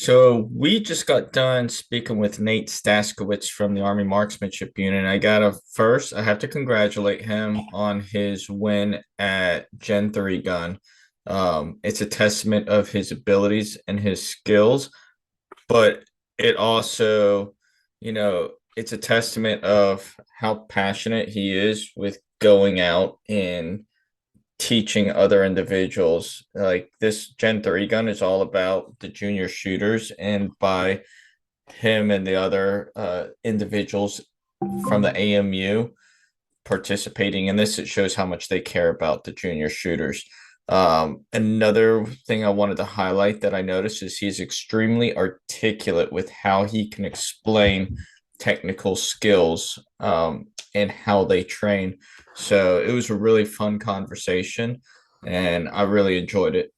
So we just got done speaking with Nate Staskiewicz from the Army Marksmanship Unit. I have to congratulate him on his win at Gen 3 gun. It's a testament of his abilities and his skills, but it also, it's a testament of how passionate he is with going out and teaching other individuals. Like this Gen 3 gun is all about the junior shooters, and by him and the other individuals from the AMU participating in this, it shows how much they care about the junior shooters. Another thing I wanted to highlight that I noticed is he's extremely articulate with how he can explain technical skills and how they train. So it was a really fun conversation, and I really enjoyed it.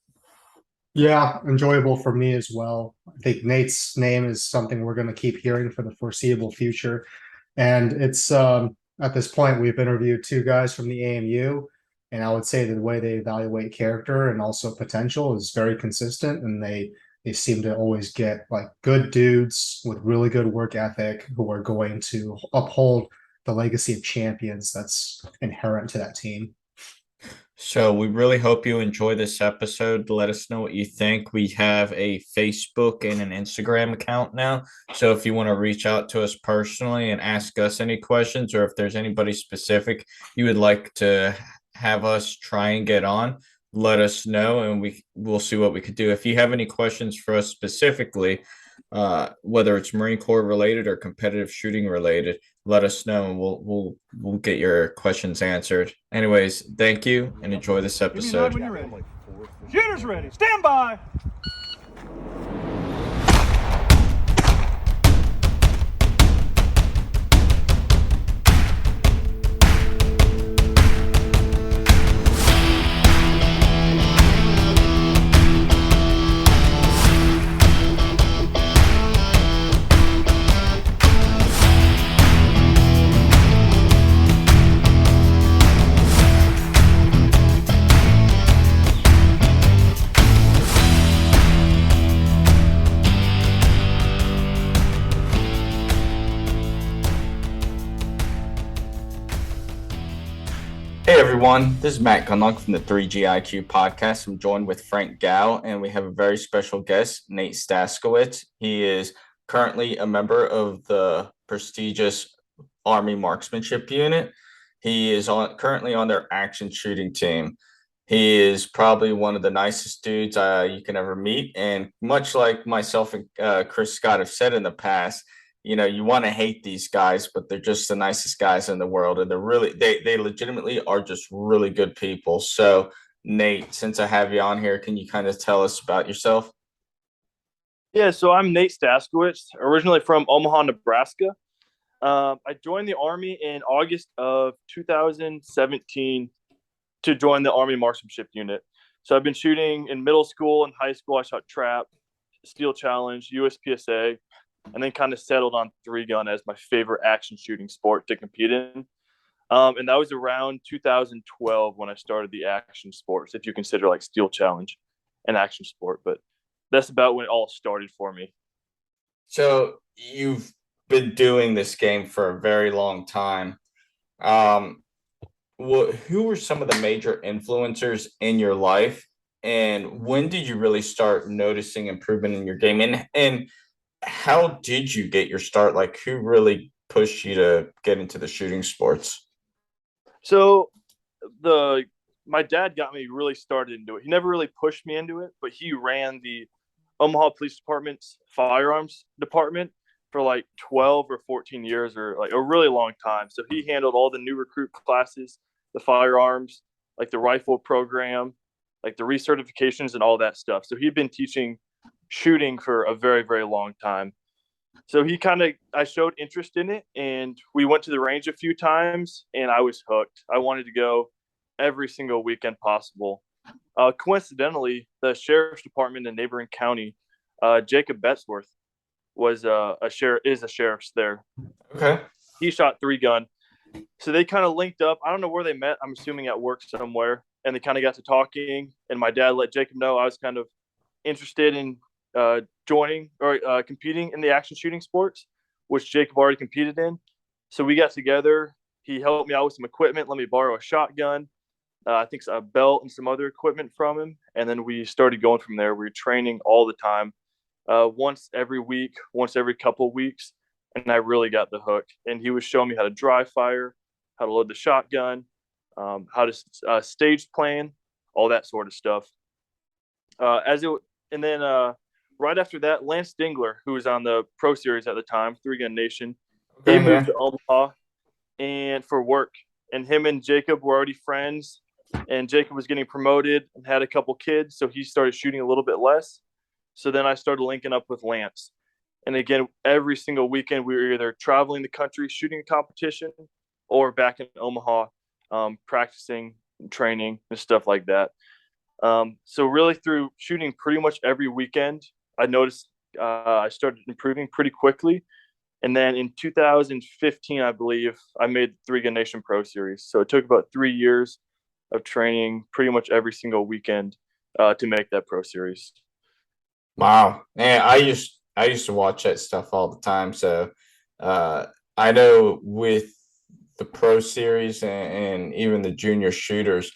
Yeah, enjoyable for me as well. I think Nate's name is something we're going to keep hearing for the foreseeable future. And it's at this point, we've interviewed two guys from the AMU, and I would say that the way they evaluate character and also potential is very consistent, and they seem to always get like good dudes with really good work ethic who are going to uphold the legacy of champions that's inherent to that team. So we really hope you enjoy this episode. Let us know what you think. We have a Facebook and an Instagram account now. So if you want to reach out to us personally and ask us any questions, or if there's anybody specific you would like to have us try and get on, let us know and we'll see what we could do. If you have any questions for us specifically, whether it's Marine Corps related or competitive shooting related, let us know and we'll get your questions answered. Anyways, thank you and enjoy this Give me a nod episode. when you're ready. Shooters ready. Stand by. Hey everyone, this is Matt Gunlock from the 3GIQ podcast. I'm joined with Frank Gow, and we have a very special guest, Nate Staskiewicz. He is currently a member of the prestigious Army Marksmanship Unit. He is currently on their action shooting team. He is probably one of the nicest dudes you can ever meet, and much like myself and Chris Scott have said in the past, you want to hate these guys, but they're just the nicest guys in the world. And they legitimately are just really good people. So Nate, since I have you on here, can you kind of tell us about yourself? Yeah, so I'm Nate Staskiewicz, originally from Omaha, Nebraska. I joined the Army in August of 2017 to join the Army Marksmanship Unit. So I've been shooting in middle school and high school. I shot trap, steel challenge, USPSA, and then kind of settled on three gun as my favorite action shooting sport to compete in. And that was around 2012 when I started the action sports, if you consider like steel challenge an action sport. But that's about when it all started for me. So you've been doing this game for a very long time. Um, who were some of the major influencers in your life, and when did you really start noticing improvement in your game? And how did you get your start? Like, who really pushed you to get into the shooting sports? So my dad got me really started into it. He never really pushed me into it, but he ran the Omaha Police Department's firearms department for like 12 or 14 years, or like a really long time. So he handled all the new recruit classes, the firearms, like the rifle program, like the recertifications and all that stuff. So he'd been teaching shooting for a very, very long time. So I showed interest in it, and we went to the range a few times, and I was hooked. I wanted to go every single weekend possible. Coincidentally, the sheriff's department in neighboring county, Jacob Betzworth, is a sheriff's there. Okay. He shot three gun. So they kind of linked up. I don't know where they met. I'm assuming at work somewhere. And they kind of got to talking. And my dad let Jacob know I was kind of interested in joining or competing in the action shooting sports, which Jacob already competed in. So we got together. He helped me out with some equipment, let me borrow a shotgun, I think a belt and some other equipment from him. And then we started going from there. We were training all the time, once every week, once every couple of weeks. And I really got the hook. And he was showing me how to dry fire, how to load the shotgun, how to stage plan, all that sort of stuff. And then right after that, Lance Dingler, who was on the Pro Series at the time, Three Gun Nation, he moved to Omaha and for work. And him and Jacob were already friends. And Jacob was getting promoted and had a couple kids, so he started shooting a little bit less. So then I started linking up with Lance. And again, every single weekend we were either traveling the country shooting a competition or back in Omaha, practicing, training, and stuff like that. So really through shooting pretty much every weekend, I noticed I started improving pretty quickly. And then in 2015, I believe, I made the Three Gun Nation Pro Series. So it took about 3 years of training pretty much every single weekend to make that Pro Series. Wow. Man, I used to watch that stuff all the time. So I know with the Pro Series and even the junior shooters,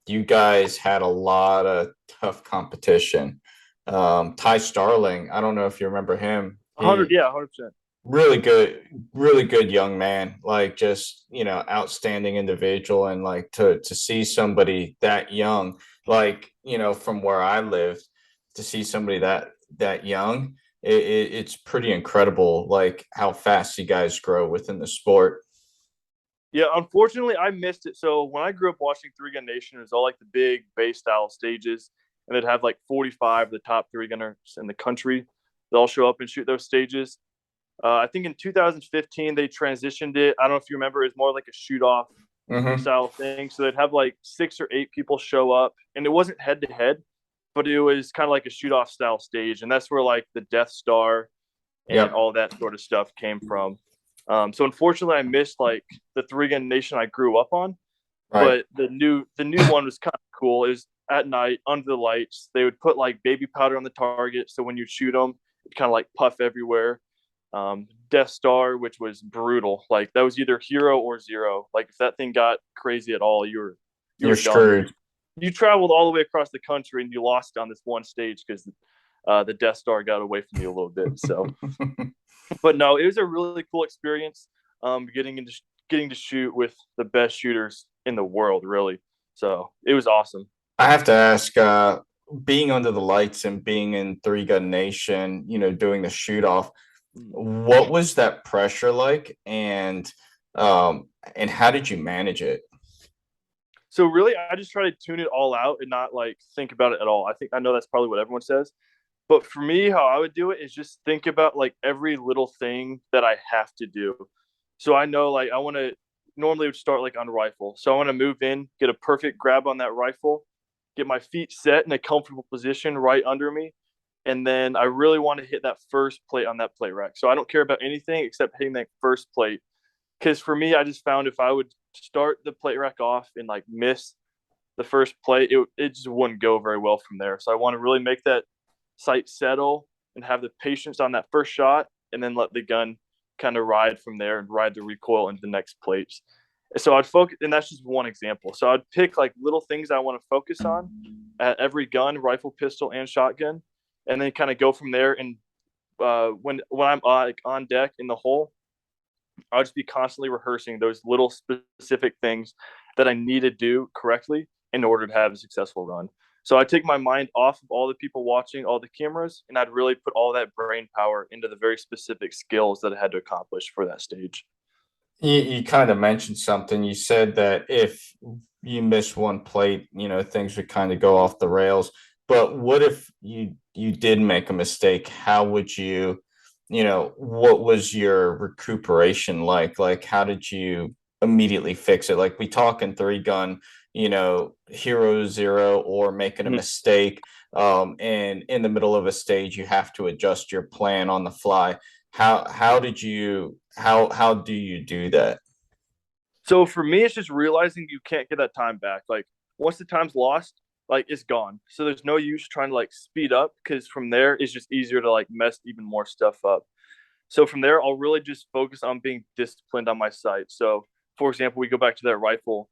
you guys had a lot of tough competition. Ty Starling, I don't know if you remember him. 100%. Really good young man, like just, outstanding individual. And like to see somebody that young, like, from where I lived, to see somebody that young, it's pretty incredible, like how fast you guys grow within the sport. Yeah, unfortunately, I missed it. So when I grew up watching Three Gun Nation, it was all like the big base style stages, and they'd have like 45 of the top three gunners in the country. They all show up and shoot those stages. I think in 2015 they transitioned it. I don't know if you remember, it's more like a shoot off style thing. So they'd have like 6 or 8 people show up, and it wasn't head to head, but it was kind of like a shoot off style stage, and that's where like the Death Star and all that sort of stuff came from. So unfortunately, I missed like the Three Gun Nation I grew up on, but the new one was kind of cool. It was at night under the lights. They would put like baby powder on the target, so when you shoot them, it kind of like puff everywhere. Death Star, which was brutal. Like that was either hero or zero. Like if that thing got crazy at all, you're screwed. You traveled all the way across the country and you lost on this one stage because the Death Star got away from you a little bit. So, but no, it was a really cool experience. Getting to shoot with the best shooters in the world, really. So it was awesome. I have to ask, being under the lights and being in Three Gun Nation, doing the shoot off, what was that pressure like, and how did you manage it? So really, I just try to tune it all out and not like think about it at all. I know that's probably what everyone says, but for me, how I would do it is just think about like every little thing that I have to do. So I know like I want to normally would start like on rifle. So I want to move in, get a perfect grab on that rifle, get my feet set in a comfortable position right under me. And then I really want to hit that first plate on that plate rack. So I don't care about anything except hitting that first plate. Because for me, I just found if I would start the plate rack off and like miss the first plate, it just wouldn't go very well from there. So I want to really make that sight settle and have the patience on that first shot, and then let the gun kind of ride from there and ride the recoil into the next plates. So I'd focus, and that's just one example. So I'd pick like little things I want to focus on at every gun, rifle, pistol, and shotgun, and then kind of go from there. And when I'm like on deck in the hole, I'll just be constantly rehearsing those little specific things that I need to do correctly in order to have a successful run. So I take my mind off of all the people watching, all the cameras, and I'd really put all that brain power into the very specific skills that I had to accomplish for that stage. You kind of mentioned something. You said that if you miss one plate, things would kind of go off the rails. But what if you did make a mistake? How would you, what was your recuperation like? Like, how did you immediately fix it? Like we talk in Three Gun, hero zero or making a mistake. And in the middle of a stage, you have to adjust your plan on the fly. How do you do that? So for me, it's just realizing you can't get that time back. Like once the time's lost, like it's gone. So there's no use trying to like speed up because from there it's just easier to like mess even more stuff up. So from there, I'll really just focus on being disciplined on my sight. So for example, we go back to that rifle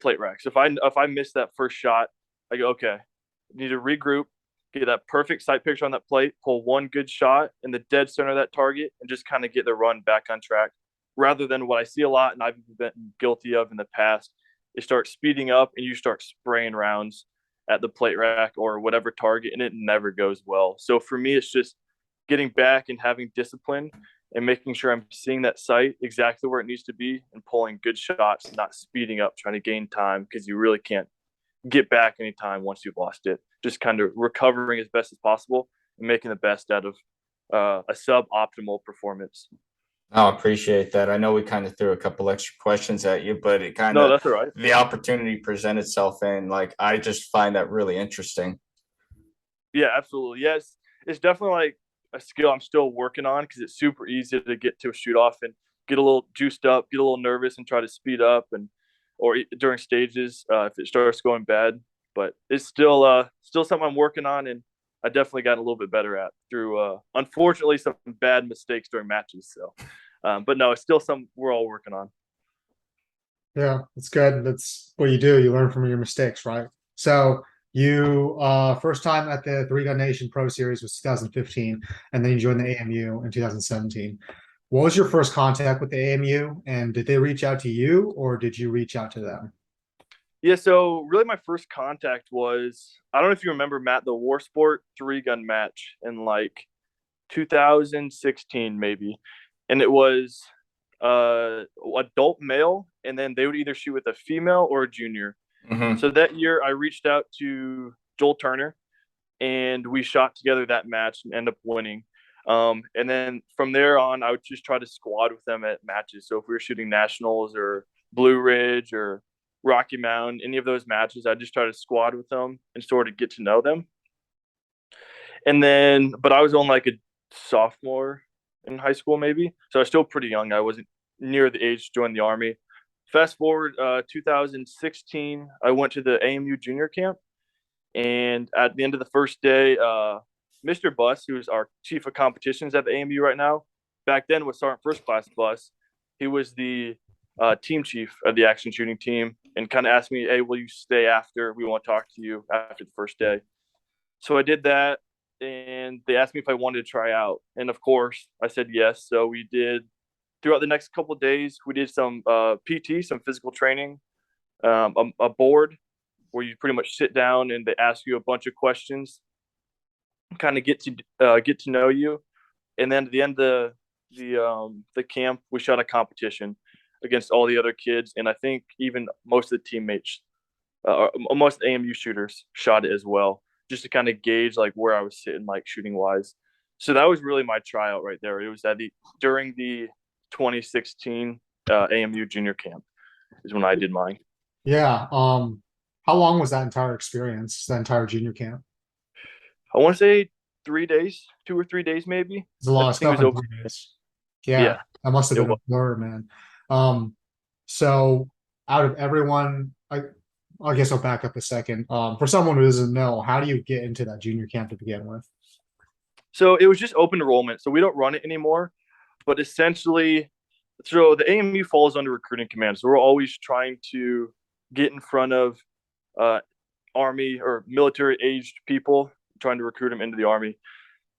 plate rack. So if I miss that first shot, I go, okay, I need to regroup, get that perfect sight picture on that plate, pull one good shot in the dead center of that target, and just kind of get the run back on track. Rather than what I see a lot and I've been guilty of in the past, is start speeding up and you start spraying rounds at the plate rack or whatever target, and it never goes well. So for me, it's just getting back and having discipline and making sure I'm seeing that sight exactly where it needs to be and pulling good shots, not speeding up, trying to gain time because you really can't get back any time once you've lost it. Just kind of recovering as best as possible and making the best out of a suboptimal performance. I appreciate that. I know we kind of threw a couple extra questions at you, but it kind No, of that's all right. the opportunity present itself, and like I just find that really interesting. Yeah, absolutely. Yes, it's definitely like a skill I'm still working on because it's super easy to get to a shoot off and get a little juiced up, get a little nervous, and try to speed up and or during stages if it starts going bad. But it's still something I'm working on, and I definitely got a little bit better at through unfortunately some bad mistakes during matches. So, but no, it's still something we're all working on. Yeah, that's good. That's what you do. You learn from your mistakes, right? So you first time at the Three Gun Nation Pro Series was 2015, and then you joined the AMU in 2017. What was your first contact with the AMU, and did they reach out to you, or did you reach out to them? Yeah, so really my first contact was I don't know if you remember Matt the War Sport 3-gun match in like 2016 maybe, and it was adult male, and then they would either shoot with a female or a junior. Mm-hmm. So that year I reached out to Joel Turner, and we shot together that match and ended up winning. And then from there on, I would just try to squad with them at matches. So if we were shooting nationals or Blue Ridge or Rocky Mountain, any of those matches, I just try to squad with them and sort of get to know them. And then, but I was on like a sophomore in high school, maybe. So I was still pretty young. I wasn't near the age to join the Army. Fast forward 2016, I went to the AMU junior camp. And at the end of the first day, Mr. Buss, who's our chief of competitions at the AMU right now, back then was Sergeant First Class Buss. He was the team chief of the action shooting team and kind of asked me, hey, will you stay after? We want to talk to you after the first day. So I did that, and they asked me if I wanted to try out. And of course, I said yes. So we did, throughout the next couple of days, we did some PT, some physical training, a board where you pretty much sit down and they ask you a bunch of questions, kind of get to know you. And then at the end of the camp, we shot a competition against all the other kids, and I think even most of the teammates, most AMU shooters, shot it as well, just to kind of gauge like where I was sitting, like shooting wise. So that was really my tryout right there. It was during the 2016 AMU junior camp is when I did mine. Yeah. How long was that entire experience, that entire junior camp? I want to say 3 days, 2 or 3 days, maybe. It's a lot of stuff in 3 days. Yeah, that must have been a blur, man. So out of everyone, I guess I'll back up a second. For someone who doesn't know, how do you get into that junior camp to begin with? So it was just open enrollment. So we don't run it anymore, but essentially, so the AMU falls under recruiting command. So we're always trying to get in front of Army or military aged people, trying to recruit them into the Army.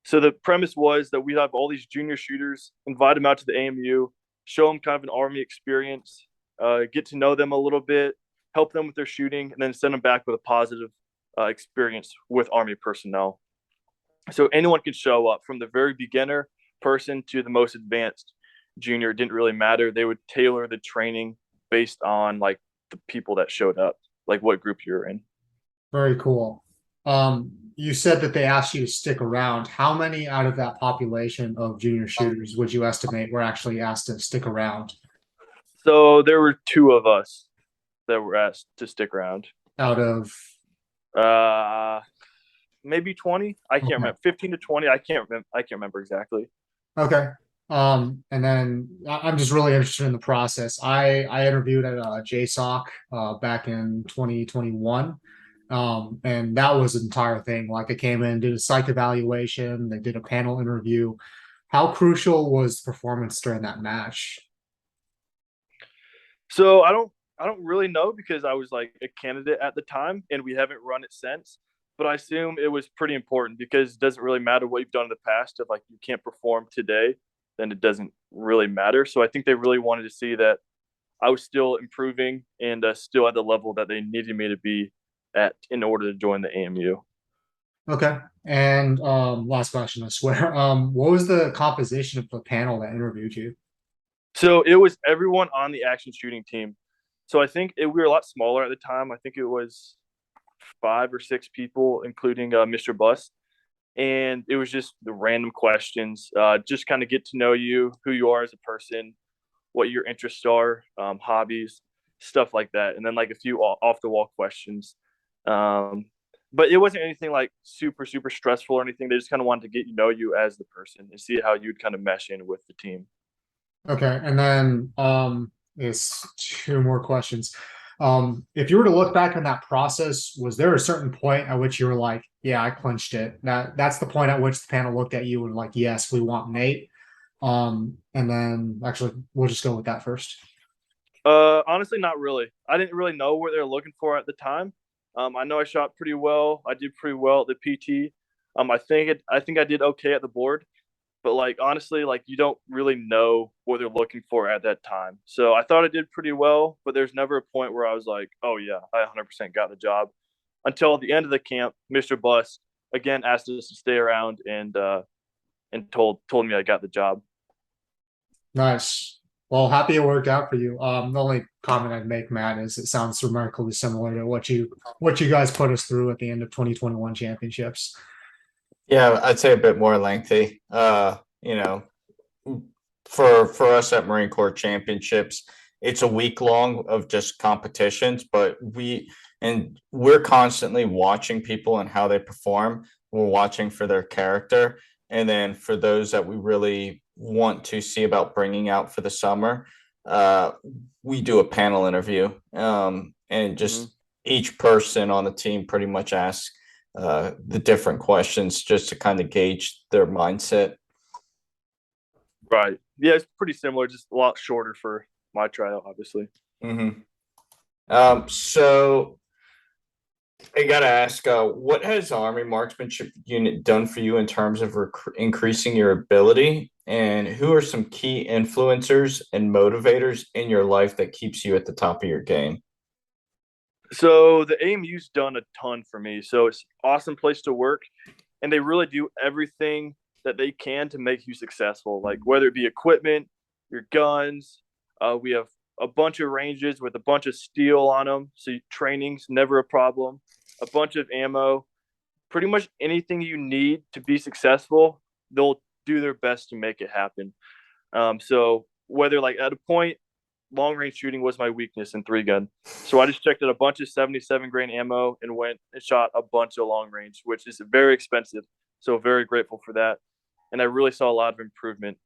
So the premise was that we'd have all these junior shooters, invite them out to the AMU, show them kind of an Army experience, get to know them a little bit, help them with their shooting, and then send them back with a positive experience with Army personnel. So anyone could show up, from the very beginner person to the most advanced junior. It didn't really matter. They would tailor the training based on like the people that showed up, like what group you're in. Very cool. You said that they asked you to stick around. How many out of that population of junior shooters would you estimate were actually asked to stick around? So there were 2 of us that were asked to stick around. Out of maybe 20. I can't remember. 15 to 20. I can't remember exactly. Okay. And then I'm just really interested in the process. I interviewed at JSOC back in 2021. And that was the entire thing. Like I came in, did a psych evaluation, they did a panel interview. How crucial was performance during that match? So I don't really know because I was like a candidate at the time and we haven't run it since. But I assume it was pretty important because it doesn't really matter what you've done in the past. If like you can't perform today, then it doesn't really matter. So I think they really wanted to see that I was still improving and still at the level that they needed me to be at in order to join the AMU. Okay. And last question, I swear. What was the composition of the panel that interviewed you? So it was everyone on the action shooting team. So we were a lot smaller at the time. I think it was 5 or 6 people, including Mr. Bust. And it was just the random questions, just kind of get to know you, who you are as a person, what your interests are, hobbies, stuff like that. And then like a few off the wall questions. But it wasn't anything like super, super stressful or anything. They just kind of wanted to get to know you as the person and see how you'd kind of mesh in with the team. Okay, and then it's two more questions. If you were to look back on that process, was there a certain point at which you were like, yeah, I clinched it? That's the point at which the panel looked at you and like, yes, we want Nate. And then actually we'll just go with that first. Honestly, not really. I didn't really know what they were looking for at the time. I know I shot pretty well. I did pretty well at the PT. I think I did okay at the board, but like honestly, like you don't really know what they're looking for at that time. So I thought I did pretty well, but there's never a point where I was like, oh yeah, I 100% got the job. Until the end of the camp, Mr. Bust again asked us to stay around and told me I got the job. Nice. Well, happy it worked out for you. The only comment I'd make, Matt, is it sounds remarkably similar to what you guys put us through at the end of 2021 championships. Yeah, I'd say a bit more lengthy. You know, for us at Marine Corps Championships, it's a week long of just competitions, but we're constantly watching people and how they perform. We're watching for their character, and then for those that we really want to see about bringing out for the summer, uh, we do a panel interview, and just each person on the team pretty much asks the different questions just to kind of gauge their mindset. Right. Yeah, it's pretty similar, just a lot shorter for my tryout, obviously. So I gotta ask, what has the Army Marksmanship Unit done for you in terms of increasing your ability, and who are some key influencers and motivators in your life that keeps you at the top of your game? So the AMU's done a ton for me. So it's an awesome place to work, and they really do everything that they can to make you successful. Like whether it be equipment, your guns, we have a bunch of ranges with a bunch of steel on them, so training's never a problem. A bunch of ammo, pretty much anything you need to be successful, they'll do their best to make it happen. So whether like at a point long range shooting was my weakness in 3-gun. So I just checked out a bunch of 77 grain ammo and went and shot a bunch of long range, which is very expensive. So very grateful for that. And I really saw a lot of improvement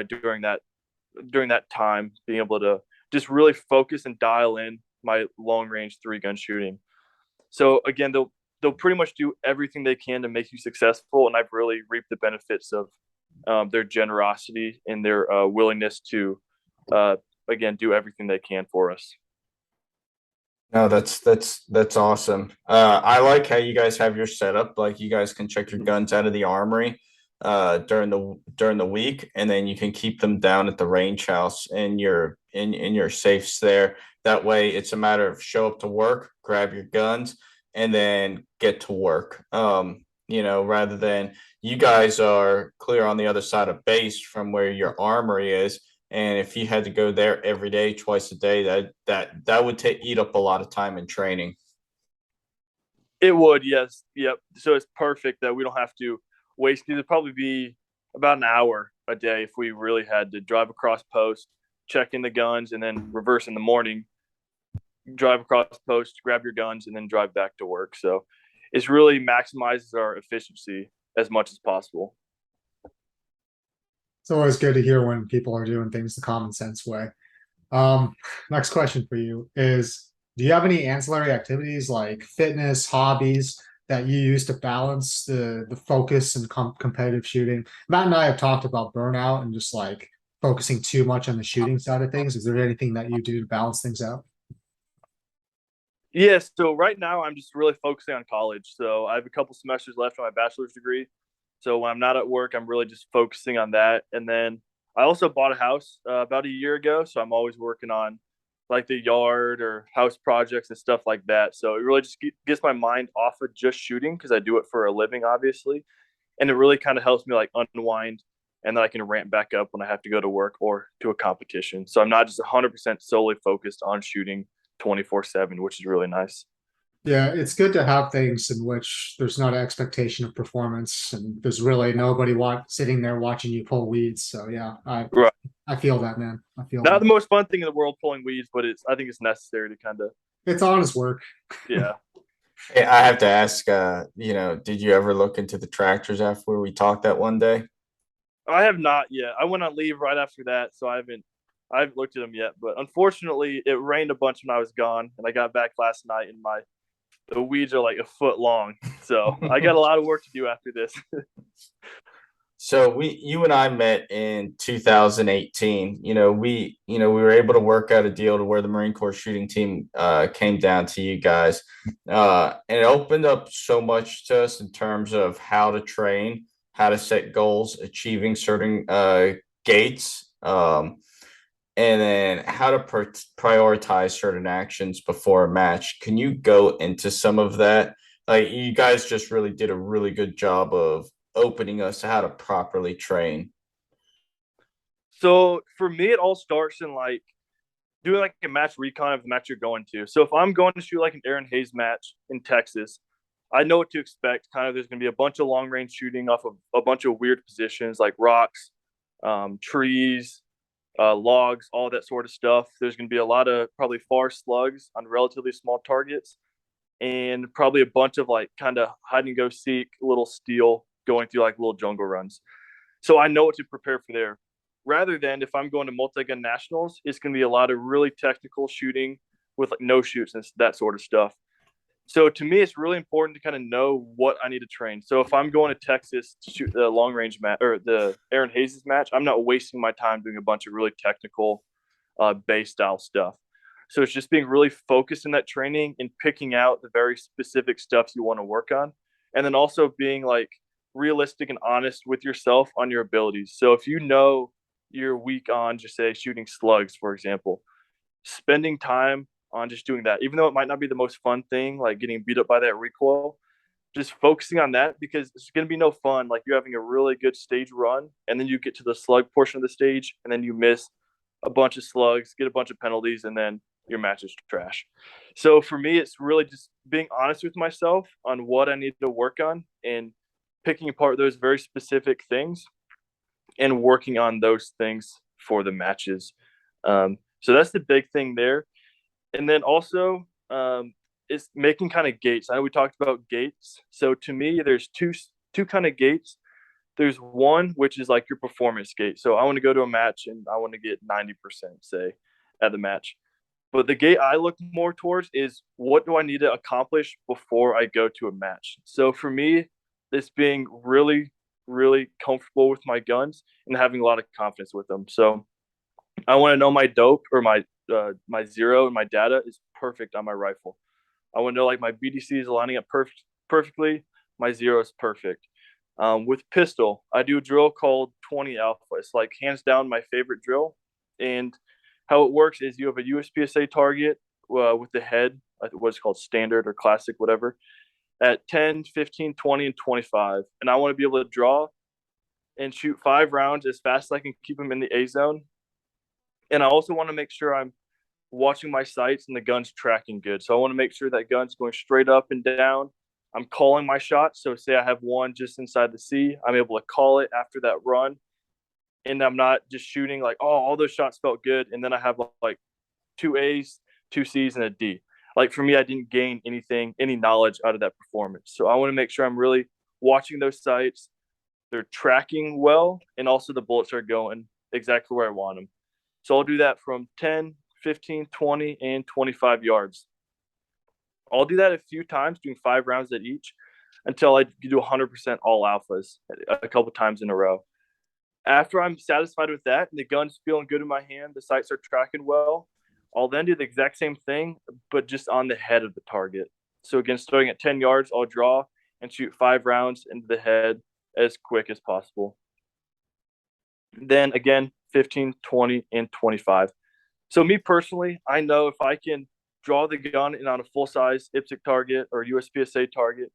during that time, being able to just really focus and dial in my long range 3-gun shooting. So again, they'll pretty much do everything they can to make you successful. And I've really reaped the benefits of their generosity and their willingness to again do everything they can for us. No, that's awesome. I like how you guys have your setup. Like you guys can check your guns out of the armory during the week, and then you can keep them down at the range house and in your safes there. That way, it's a matter of show up to work, grab your guns, and then get to work. Rather than you guys are clear on the other side of base from where your armory is. And if you had to go there every day, twice a day, that would eat up a lot of time in training. It would, yes, yep. So it's perfect that we don't have to waste. It'd probably be about an hour a day if we really had to drive across post, check in the guns, and then reverse in the morning, drive across post, grab your guns, and then drive back to work. So it's really maximizes our efficiency as much as possible. It's always good to hear when people are doing things the common sense way. Next question for you is, Do you have any ancillary activities like fitness, hobbies that you use to balance the focus and competitive shooting? Matt and I have talked about burnout and just like focusing too much on the shooting side of things. Is there anything that you do to balance things out? Yeah, so right now I'm just really focusing on college. So I have a couple semesters left on my bachelor's degree. So when I'm not at work, I'm really just focusing on that. And then I also bought a house about a year ago. So I'm always working on like the yard or house projects and stuff like that. So it really just gets my mind off of just shooting because I do it for a living, obviously. And it really kind of helps me like unwind and then I can ramp back up when I have to go to work or to a competition. So I'm not just 100% solely focused on shooting 24/7, which is really nice. Yeah, it's good to have things in which there's not an expectation of performance and there's really nobody sitting there watching you pull weeds. So yeah, Right. I feel that, man. I feel Not that. the most fun thing in the world pulling weeds, but I think it's necessary to kind of, It's honest work. yeah. Hey, I have to ask, did you ever look into the tractors after we talked that one day? I have not yet. I went on leave right after that, so I haven't looked at them yet. But unfortunately, it rained a bunch when I was gone, and I got back last night, and the weeds are like a foot long. So I got a lot of work to do after this. So you and I met in 2018. We were able to work out a deal to where the Marine Corps shooting team came down to you guys, and it opened up so much to us in terms of how to train, how to set goals, achieving certain gates, and then how to prioritize certain actions before a match. Can you go into some of that? Like you guys just really did a really good job of opening us to how to properly train. So for me, it all starts in like doing like a match recon of the match you're going to. So if I'm going to shoot like an Aaron Hayes match in Texas, I know what to expect. Kind of, there's going to be a bunch of long range shooting off of a bunch of weird positions like rocks, trees, logs, all that sort of stuff. There's going to be a lot of probably far slugs on relatively small targets, and probably a bunch of like kind of hide and go seek little steel going through like little jungle runs. So I know what to prepare for there. Rather than if I'm going to multi-gun nationals, it's going to be a lot of really technical shooting with like no shoots and that sort of stuff. So to me, it's really important to kind of know what I need to train. So if I'm going to Texas to shoot the long range match or the Aaron Hayes match, I'm not wasting my time doing a bunch of really technical base style stuff. So it's just being really focused in that training and picking out the very specific stuff you want to work on. And then also being like realistic and honest with yourself on your abilities. So if you know you're weak on just say shooting slugs, for example, spending time on just doing that, even though it might not be the most fun thing, like getting beat up by that recoil, just focusing on that because it's going to be no fun. Like you're having a really good stage run and then you get to the slug portion of the stage and then you miss a bunch of slugs, get a bunch of penalties, and then your match is trash. So for me, it's really just being honest with myself on what I need to work on and picking apart those very specific things and working on those things for the matches. So that's the big thing there. And then also is making kind of gates. I know we talked about gates. So to me, there's two kind of gates. There's one which is like your performance gate. So I want to go to a match and I want to get 90%, say, at the match. But the gate I look more towards is what do I need to accomplish before I go to a match. So for me, it's being really, really comfortable with my guns and having a lot of confidence with them. So I want to know my dope or my zero and my data is perfect on my rifle. I want to know like my BDC is lining up perfectly. My zero is perfect. With pistol, I do a drill called 20 Alpha. It's like hands down my favorite drill. And how it works is you have a USPSA target with the head, what's called standard or classic, whatever, at 10, 15, 20, and 25. And I want to be able to draw and shoot 5 rounds as fast as I can keep them in the A zone. And I also want to make sure I'm watching my sights and the gun's tracking good. So I want to make sure that gun's going straight up and down. I'm calling my shots. So say I have one just inside the C, I'm able to call it after that run. And I'm not just shooting like, oh, all those shots felt good. And then I have like 2 A's, 2 C's, and a D. Like for me, I didn't gain any knowledge out of that performance. So I want to make sure I'm really watching those sights. They're tracking well. And also the bullets are going exactly where I want them. So I'll do that from 10, 15, 20, and 25 yards. I'll do that a few times, doing 5 rounds at each until I do 100% all alphas a couple times in a row. After I'm satisfied with that and the gun's feeling good in my hand, the sights are tracking well, I'll then do the exact same thing, but just on the head of the target. So again, starting at 10 yards, I'll draw and shoot 5 rounds into the head as quick as possible. Then again, 15, 20, and 25. So me personally, I know if I can draw the gun in on a full-size IPSC target or USPSA target,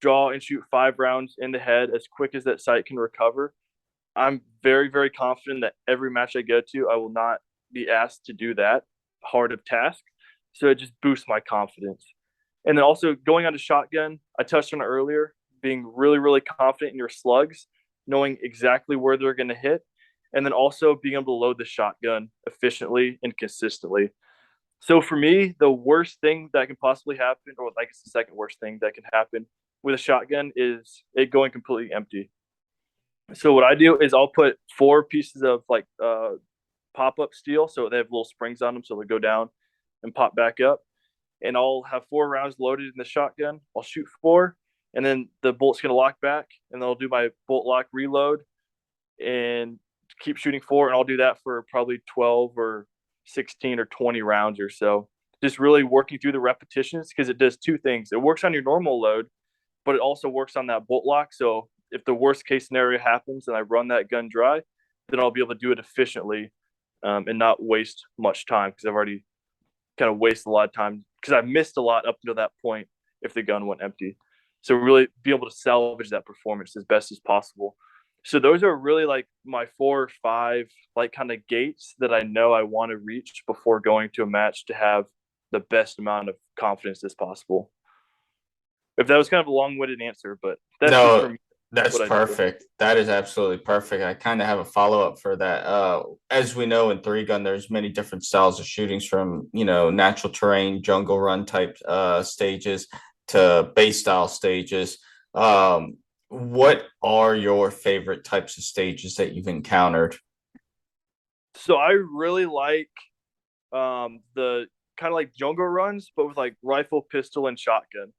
draw and shoot 5 rounds in the head as quick as that sight can recover, I'm very, very confident that every match I go to, I will not be asked to do that hard of task. So it just boosts my confidence. And then also going on to shotgun, I touched on it earlier, being really, really confident in your slugs, knowing exactly where they're going to hit, and then also being able to load the shotgun efficiently and consistently. So for me, the worst thing that can possibly happen, or I guess the second worst thing that can happen with a shotgun, is it going completely empty. So what I do is I'll put 4 pieces of like pop-up steel, so they have little springs on them, so they go down and pop back up. And I'll have 4 rounds loaded in the shotgun. I'll shoot 4, and then the bolt's gonna lock back, and then I'll do my bolt lock reload and keep shooting 4, and I'll do that for probably 12 or 16 or 20 rounds or so. Just really working through the repetitions, because it does 2 things. It works on your normal load, but it also works on that bolt lock. So if the worst case scenario happens and I run that gun dry, then I'll be able to do it efficiently and not waste much time, because I've already kind of wasted a lot of time because I missed a lot up until that point if the gun went empty. So really be able to salvage that performance as best as possible. So those are really like my 4 or 5 like kind of gates that I know I want to reach before going to a match to have the best amount of confidence as possible. If that was kind of a long-winded answer, but that's just for No, me. that's What I do. perfect. That is absolutely perfect. I kind of have a follow-up for that. As we know in three gun, there's many different styles of shootings, from, natural terrain, jungle run type stages to base style stages. What are your favorite types of stages that you've encountered? So I really like the kind of like jungle runs, but with like rifle, pistol, and shotgun.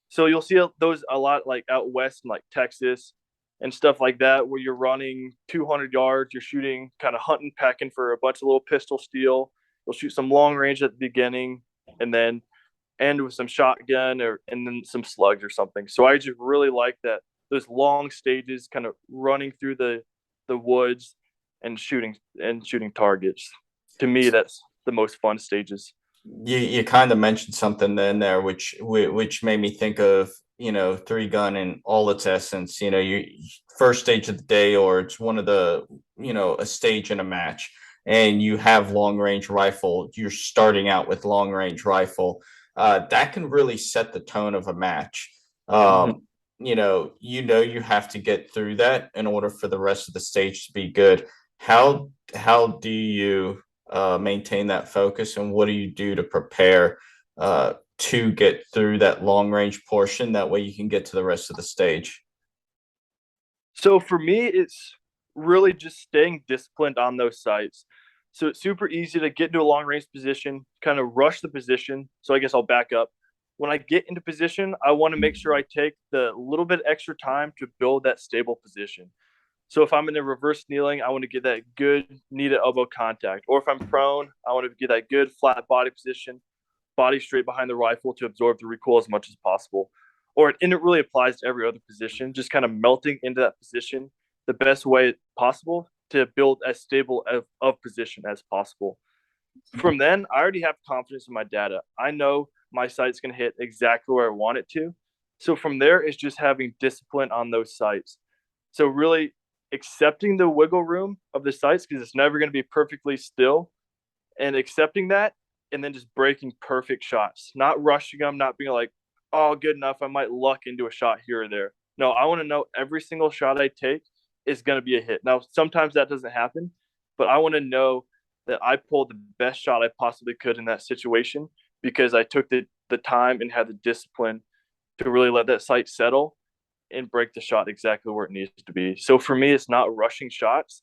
So you'll see those a lot like out west in like Texas and stuff like that, where you're running 200 yards, you're shooting kind of hunting, pecking for a bunch of little pistol steel. You'll shoot some long range at the beginning and then end with some shotgun and then some slugs or something. So I just really like that, those long stages kind of running through the woods and shooting targets. To me, that's the most fun stages. You kind of mentioned something in there which made me think of, three gun in all its essence. You first stage of the day, or it's one of the, a stage in a match, and you have long range rifle. You're starting out with long range rifle. That can really set the tone of a match. You have to get through that in order for the rest of the stage to be good. How do you maintain that focus, and what do you do to prepare to get through that long range portion? That way you can get to the rest of the stage. So for me, it's really just staying disciplined on those sites. So it's super easy to get into a long range position, kind of rush the position. So I guess I'll back up. When I get into position, I want to make sure I take the little bit extra time to build that stable position. So if I'm in a reverse kneeling, I want to get that good knee to elbow contact. Or if I'm prone, I want to get that good flat body position, body straight behind the rifle to absorb the recoil as much as possible. And it really applies to every other position, just kind of melting into that position the best way possible to build as stable of position as possible. From then, I already have confidence in my data. I know my sight's going to hit exactly where I want it to. So from there, it's just having discipline on those sights. So really accepting the wiggle room of the sights, because it's never going to be perfectly still, and accepting that, and then just breaking perfect shots, not rushing them, not being like, oh, good enough, I might luck into a shot here or there. No, I want to know every single shot I take is going to be a hit. Now, sometimes that doesn't happen, but I want to know that I pulled the best shot I possibly could in that situation, because I took the time and had the discipline to really let that sight settle and break the shot exactly where it needs to be. So for me, it's not rushing shots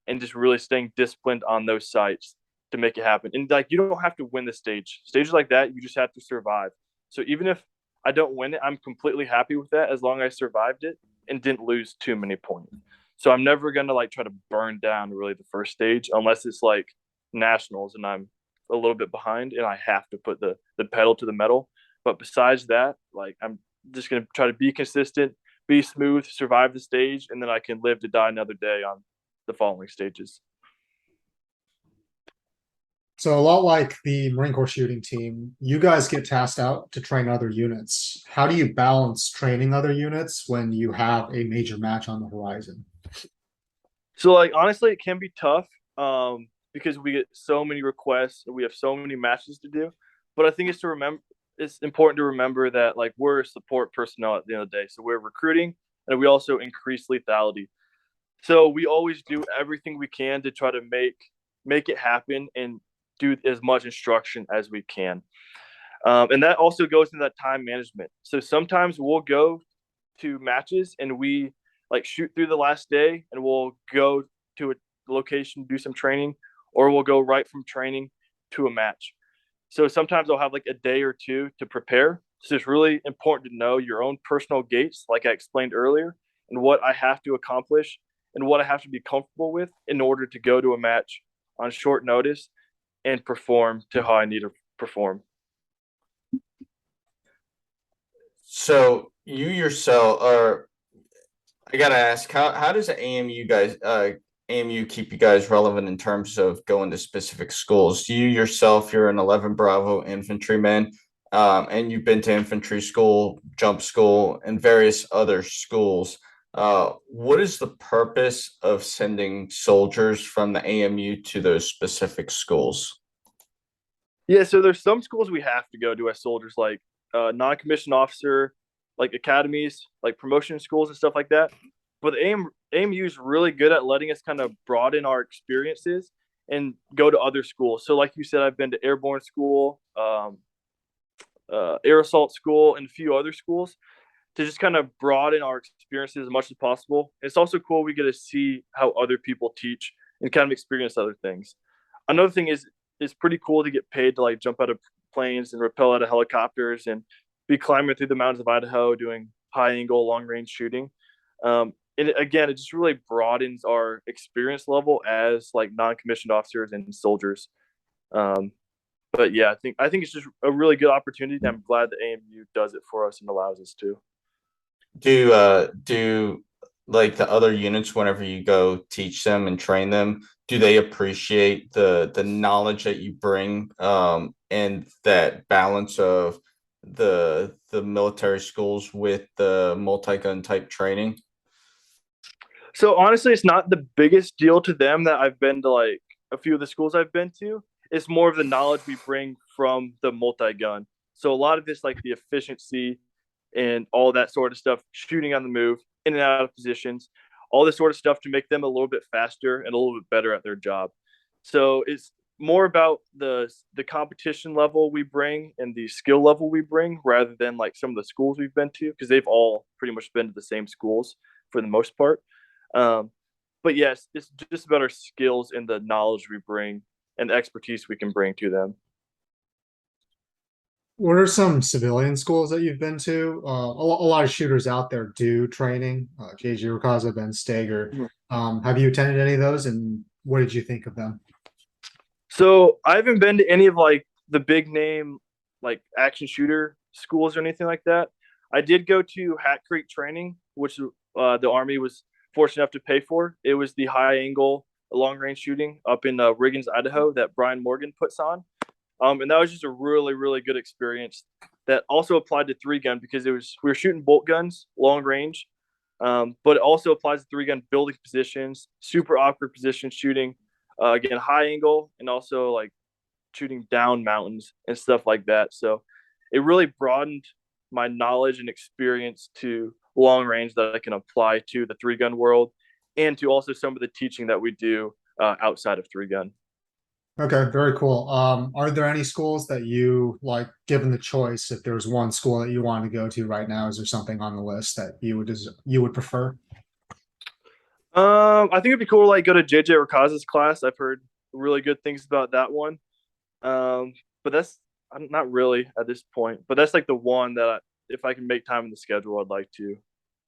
and just really staying disciplined on those sights to make it happen. And like, you don't have to win the stage. Stages like that, you just have to survive. So even if I don't win it, I'm completely happy with that as long as I survived it and didn't lose too many points. So I'm never gonna like try to burn down really the first stage unless it's like nationals and I'm a little bit behind and I have to put the pedal to the metal. But besides that, like I'm just gonna try to be consistent, be smooth, survive the stage, and then I can live to die another day on the following stages. So a lot like the Marine Corps shooting team, you guys get tasked out to train other units. How do you balance training other units when you have a major match on the horizon? So like honestly, it can be tough because we get so many requests and we have so many matches to do. But I think it's important to remember that like we're support personnel at the end of the day. So we're recruiting and we also increase lethality. So we always do everything we can to try to make it happen and do as much instruction as we can. And that also goes into that time management. So sometimes we'll go to matches and we like shoot through the last day and we'll go to a location, do some training, or we'll go right from training to a match. So sometimes I'll have like a day or two to prepare. So it's really important to know your own personal gates, like I explained earlier, and what I have to accomplish and what I have to be comfortable with in order to go to a match on short notice and perform to how I need to perform. So you yourself are, I gotta ask, how does the AMU keep you guys relevant in terms of going to specific schools? You yourself, you're an 11 Bravo infantryman, and you've been to infantry school, jump school, and various other schools. What is the purpose of sending soldiers from the AMU to those specific schools? Yeah, so there's some schools we have to go to as soldiers, like non-commissioned officer, like academies, like promotion schools and stuff like that. But the AMU is really good at letting us kind of broaden our experiences and go to other schools. So, like you said, I've been to airborne school, air assault school, and a few other schools to just kind of broaden our experiences as much as possible. It's also cool we get to see how other people teach and kind of experience other things. Another thing is it's pretty cool to get paid to like jump out of planes and rappel out of helicopters and be climbing through the mountains of Idaho doing high angle, long range shooting. And again, it just really broadens our experience level as like non-commissioned officers and soldiers. But yeah, I think it's just a really good opportunity. And I'm glad the AMU does it for us and allows us to. Do like the other units, whenever you go teach them and train them, do they appreciate the knowledge that you bring, and that balance of the military schools with the multi-gun type training? So honestly, it's not the biggest deal to them that I've been to like a few of the schools I've been to. It's more of the knowledge we bring from the multi-gun. So a lot of this, like the efficiency and all that sort of stuff, shooting on the move, in and out of positions, all this sort of stuff to make them a little bit faster and a little bit better at their job. So it's more about the competition level we bring and the skill level we bring rather than like some of the schools we've been to, because they've all pretty much been to the same schools for the most part. But yes, it's just about our skills and the knowledge we bring and the expertise we can bring to them. What are some civilian schools that you've been to? A lot of shooters out there do training. JJ Rakaza, Ben Stager. Have you attended any of those, and what did you think of them? So I haven't been to any of like the big name like action shooter schools or anything like that. I did go to Hat Creek training, which the Army was fortunate enough to pay for. It was the high angle long range shooting up in Riggins, Idaho that Brian Morgan puts on. And that was just a really, really good experience that also applied to 3-gun because we were shooting bolt guns, long range, but it also applies to 3-gun building positions, super awkward position shooting, again, high angle, and also like shooting down mountains and stuff like that. So it really broadened my knowledge and experience to long range that I can apply to the 3-gun world and to also some of the teaching that we do outside of 3-gun. Okay, very cool. Are there any schools that you like, given the choice, if there's one school that you want to go to right now, is there something on the list that you would prefer? I think it'd be cool to like go to JJ Rakaza's class. I've heard really good things about that one. But not really at this point, but that's like the one that if I can make time in the schedule, I'd like to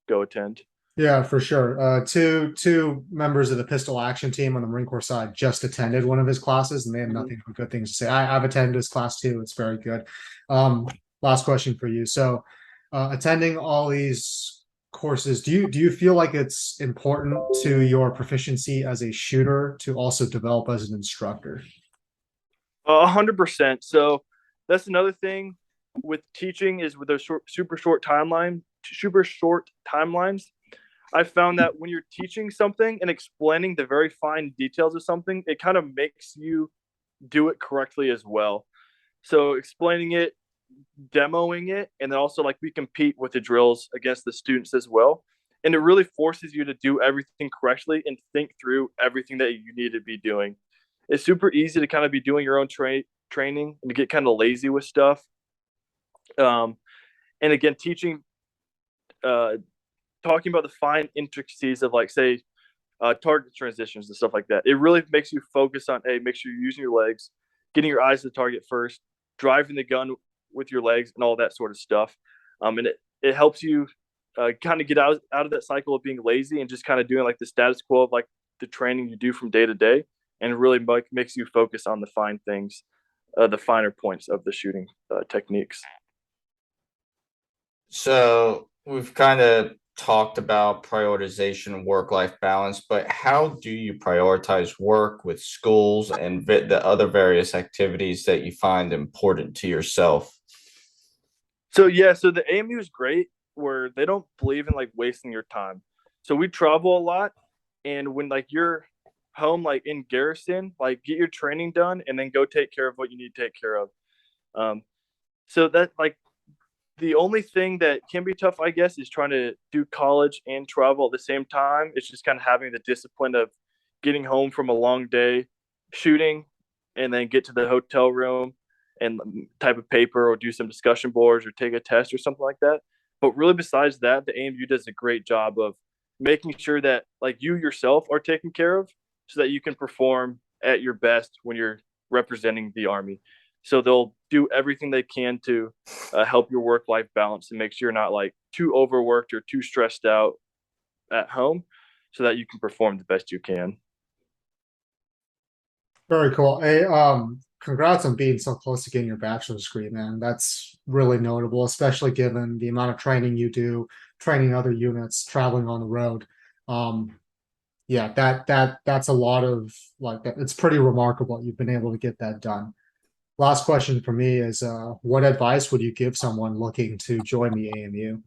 go attend. Yeah, for sure. Two members of the pistol action team on the Marine Corps side just attended one of his classes, and they had Mhm. nothing but good things to say. I've attended his class too. It's very good. Um, Last question for you. So, attending all these courses, do you feel like it's important to your proficiency as a shooter to also develop as an instructor? 100%. So that's another thing with teaching is with those super short timelines. I found that when you're teaching something and explaining the very fine details of something, it kind of makes you do it correctly as well. So explaining it, demoing it, and then also like we compete with the drills against the students as well. And it really forces you to do everything correctly and think through everything that you need to be doing. It's super easy to kind of be doing your own training and to get kind of lazy with stuff. Um, and again, teaching, uh, talking about the fine intricacies of like, say, target transitions and stuff like that. It really makes you focus on, hey, make sure you're using your legs, getting your eyes to the target first, driving the gun with your legs, and all that sort of stuff. And it helps you kind of get out of that cycle of being lazy and just kind of doing like the status quo of like the training you do from day to day, and really makes you focus on the fine things, the finer points of the shooting techniques. So we've kind of talked about prioritization and work-life balance, but how do you prioritize work with schools and the other various activities that you find important to yourself? So yeah, so the AMU is great where they don't believe in like wasting your time. So we travel a lot, and when like you're home like in garrison, like get your training done and then go take care of what you need to take care of. Um, so that like the only thing that can be tough, I guess, is trying to do college and travel at the same time. It's just kind of having the discipline of getting home from a long day shooting and then get to the hotel room and type of paper or do some discussion boards or take a test or something like that. But really, besides that, the AMU does a great job of making sure that like you yourself are taken care of so that you can perform at your best when you're representing the Army. So they'll do everything they can to help your work life balance and make sure you're not like too overworked or too stressed out at home so that you can perform the best you can. Very cool. Hey, congrats on being so close to getting your bachelor's degree, man. That's really notable, especially given the amount of training you do, training other units, traveling on the road. Um, yeah, that's a lot of like that. It's pretty remarkable you've been able to get that done. Last question for me is, what advice would you give someone looking to join the AMU?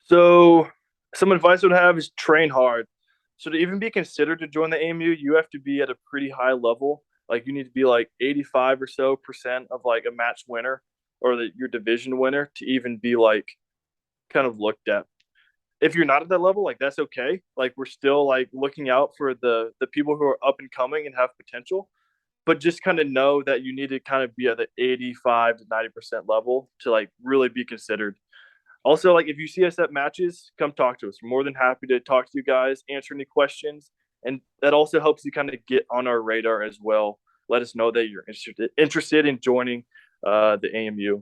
So some advice I would have is train hard. So to even be considered to join the AMU, you have to be at a pretty high level. Like you need to be like 85 or so percent of like a match winner or your division winner to even be like kind of looked at. If you're not at that level, like that's okay. Like we're still like looking out for the people who are up and coming and have potential. But just kind of know that you need to kind of be at the 85 to 90% level to like really be considered. Also, like if you see us at matches, come talk to us. We're more than happy to talk to you guys, answer any questions, and that also helps you kind of get on our radar as well. Let us know that you're interested in joining the AMU.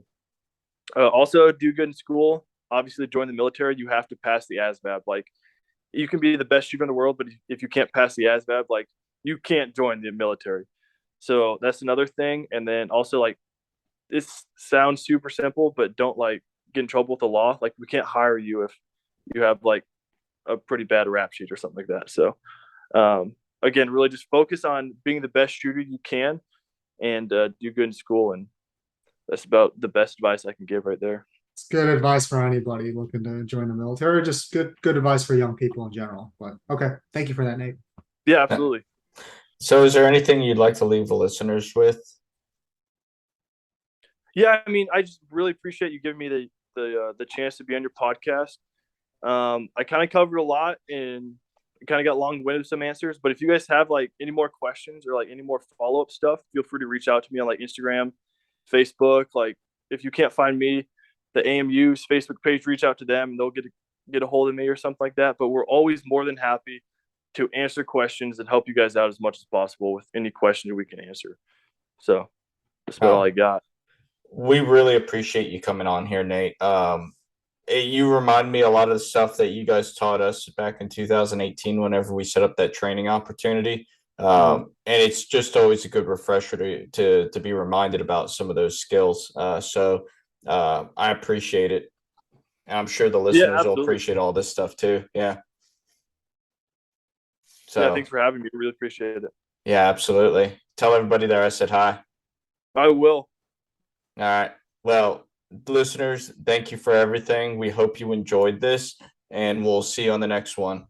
Also, do good in school. Obviously, join the military. You have to pass the ASVAB. Like you can be the best shooter in the world, but if you can't pass the ASVAB, like you can't join the military. So that's another thing. And then also like this sounds super simple, but don't like get in trouble with the law. Like we can't hire you if you have like a pretty bad rap sheet or something like that. So again, really just focus on being the best shooter you can and do good in school. And that's about the best advice I can give right there. It's good advice for anybody looking to join the military, just good advice for young people in general. But okay, thank you for that, Nate. Yeah, absolutely. So is there anything you'd like to leave the listeners with? Yeah, I mean, I just really appreciate you giving me the chance to be on your podcast. I kind of covered a lot and kind of got long-winded with some answers. But if you guys have like any more questions or like any more follow-up stuff, feel free to reach out to me on like Instagram, Facebook. Like if you can't find me, the AMU's Facebook page, reach out to them and they'll get a hold of me or something like that. But we're always more than happy to answer questions and help you guys out as much as possible with any question we can answer. So that's about all I got. we really appreciate you coming on here, Nate. You remind me a lot of the stuff that you guys taught us back in 2018 whenever we set up that training opportunity. And it's just always a good refresher to be reminded about some of those skills. I appreciate it. And I'm sure the listeners will absolutely. appreciate all this stuff too. Yeah. So Yeah, thanks for having me. Really appreciate it. yeah, absolutely. Tell everybody there I said hi. I will. All right. Well, listeners, thank you for everything. We hope you enjoyed this, and we'll see you on the next one.